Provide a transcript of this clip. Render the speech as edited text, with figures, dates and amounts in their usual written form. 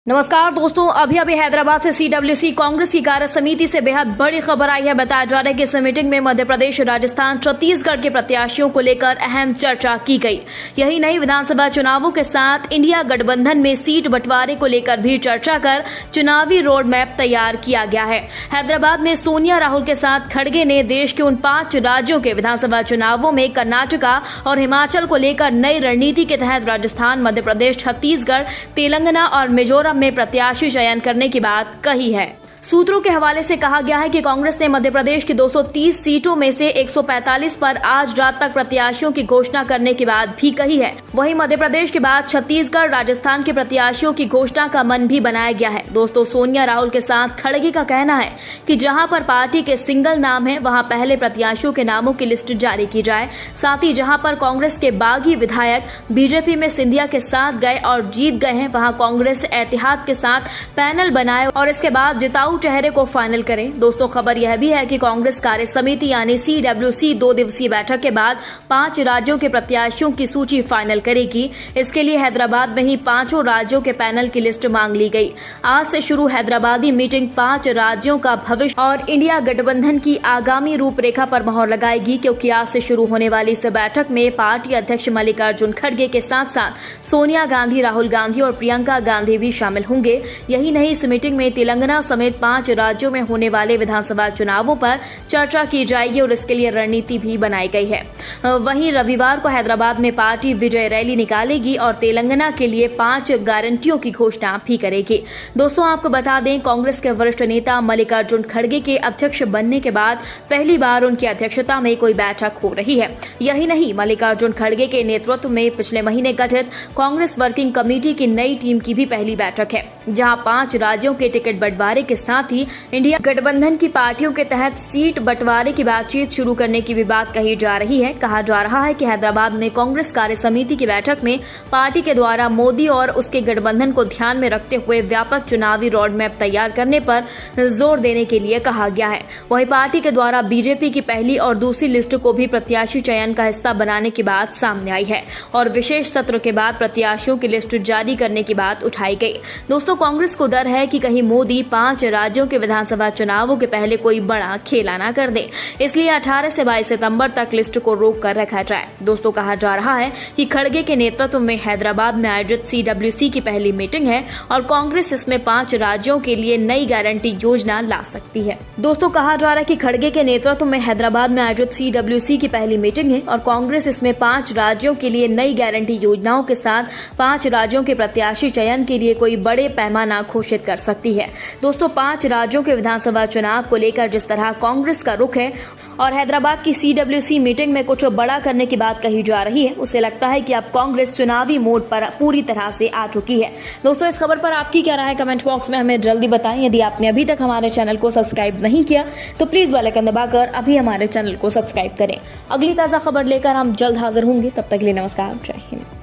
नमस्कार दोस्तों, अभी हैदराबाद से सीडब्ल्यूसी कांग्रेस की कार्य समिति से बेहद बड़ी खबर आई है। बताया जा रहा है कि इस मीटिंग में मध्य प्रदेश, राजस्थान, छत्तीसगढ़ के प्रत्याशियों को लेकर अहम चर्चा की गई। यही नहीं, विधानसभा चुनावों के साथ इंडिया गठबंधन में सीट बंटवारे को लेकर भी चर्चा कर चुनावी रोड मैप तैयार किया गया है। हैदराबाद में सोनिया राहुल के साथ खड़गे ने देश के उन 5 राज्यों के विधानसभा चुनावों में कर्नाटका और हिमाचल को लेकर नई रणनीति के तहत राजस्थान, मध्य प्रदेश, छत्तीसगढ़, तेलंगाना और मिजोरम में प्रत्याशी चयन करने की बात कही है। सूत्रों के हवाले से कहा गया है कि कांग्रेस ने मध्य प्रदेश की 230 सीटों में से 145 पर आज रात तक प्रत्याशियों की घोषणा करने की बात भी कही है। वहीं मध्य प्रदेश के बाद छत्तीसगढ़, राजस्थान के प्रत्याशियों की घोषणा का मन भी बनाया गया है। दोस्तों, सोनिया राहुल के साथ खड़गे का कहना है कि जहां पर पार्टी के सिंगल नाम है वहां पहले प्रत्याशियों के नामों की लिस्ट जारी की जाए। साथ ही जहां पर कांग्रेस के बागी विधायक बीजेपी में सिंधिया के साथ गए और जीत गए हैं, वहां कांग्रेस एतिहाद के साथ पैनल बनाए और इसके बाद जिताऊ चेहरे को फाइनल करें। दोस्तों, खबर यह भी है कि कांग्रेस कार्य समिति यानी सीडब्ल्यूसी 2 दिवसीय बैठक के बाद 5 राज्यों के प्रत्याशियों की सूची फाइनल करेगी। इसके लिए हैदराबाद में ही 5 राज्यों के पैनल की लिस्ट मांग ली गई। आज से शुरू हैदराबादी मीटिंग 5 राज्यों का भविष्य और इंडिया गठबंधन की आगामी रूपरेखा पर मोहर लगाएगी, क्योंकि आज से शुरू होने वाली इस बैठक में पार्टी अध्यक्ष मल्लिकार्जुन खड़गे के साथ साथ सोनिया गांधी, राहुल गांधी और प्रियंका गांधी भी शामिल होंगे। यही नहीं, इस मीटिंग में तेलंगाना समेत 5 राज्यों में होने वाले विधानसभा चुनावों पर चर्चा की जाएगी और इसके लिए रणनीति भी बनाई गई है। वहीं रविवार को हैदराबाद में पार्टी विजय रैली निकालेगी और तेलंगाना के लिए 5 गारंटियों की घोषणा भी करेगी। दोस्तों, आपको बता दें, कांग्रेस के वरिष्ठ नेता मल्लिकार्जुन खड़गे के अध्यक्ष बनने के बाद पहली बार उनकी अध्यक्षता में कोई बैठक हो रही है। यही नहीं, मल्लिकार्जुन खड़गे के नेतृत्व में पिछले महीने गठित कांग्रेस वर्किंग कमेटी की नई टीम की भी पहली बैठक है, जहां 5 राज्यों के टिकट बंटवारे के साथ ही इंडिया गठबंधन की पार्टियों के तहत सीट बंटवारे की बातचीत शुरू करने की भी बात कही जा रही है। कहा जा रहा है कि हैदराबाद में कांग्रेस कार्य समिति की बैठक में पार्टी के द्वारा मोदी और उसके गठबंधन को ध्यान में रखते हुए व्यापक चुनावी रोड मैप तैयार करने पर जोर देने के लिए कहा गया है। वहीं पार्टी के द्वारा बीजेपी की पहली और दूसरी लिस्ट को भी प्रत्याशी चयन का हिस्सा बनाने की बात सामने आई है और विशेष सत्र के बाद प्रत्याशियों की लिस्ट जारी करने की बात उठाई गई। दोस्तों, कांग्रेस को डर है कि कहीं मोदी 5 राज्यों के विधानसभा चुनावों के पहले कोई बड़ा खेला ना कर दे, इसलिए 18 से 22 सितंबर तक लिस्ट को रोक कर रखा जाए। दोस्तों, कहा जा रहा है कि खड़गे के नेतृत्व में हैदराबाद में आयोजित सीडब्ल्यूसी की पहली मीटिंग है और कांग्रेस इसमें 5 राज्यों के लिए नई गारंटी योजना ला सकती है। दोस्तों, कहा जा रहा है कि खड़गे के नेतृत्व में हैदराबाद में आयोजित सीडब्ल्यूसी की पहली मीटिंग है और कांग्रेस इसमें 5 राज्यों के लिए नई गारंटी योजनाओं के साथ 5 राज्यों के प्रत्याशी चयन के लिए कोई बड़े पैमाना घोषित कर सकती है। दोस्तों, 5 राज्यों के विधानसभा चुनाव को लेकर जिस तरह कांग्रेस का रुख है और हैदराबाद की सीडब्ल्यूसी मीटिंग में कुछ बड़ा करने की बात कही जा रही है, उससे लगता है कि अब कांग्रेस चुनावी मोड पर पूरी तरह से आ चुकी है। दोस्तों, इस खबर पर आपकी क्या राय है? कमेंट बॉक्स में हमें जल्दी बताएं। यदि आपने अभी तक हमारे चैनल को सब्सक्राइब नहीं किया तो प्लीज बेल आइकन दबाकर अभी हमारे चैनल को सब्सक्राइब करें। अगली ताजा खबर लेकर हम जल्द हाजिर होंगे। तब तक के लिए नमस्कार, जय हिंद।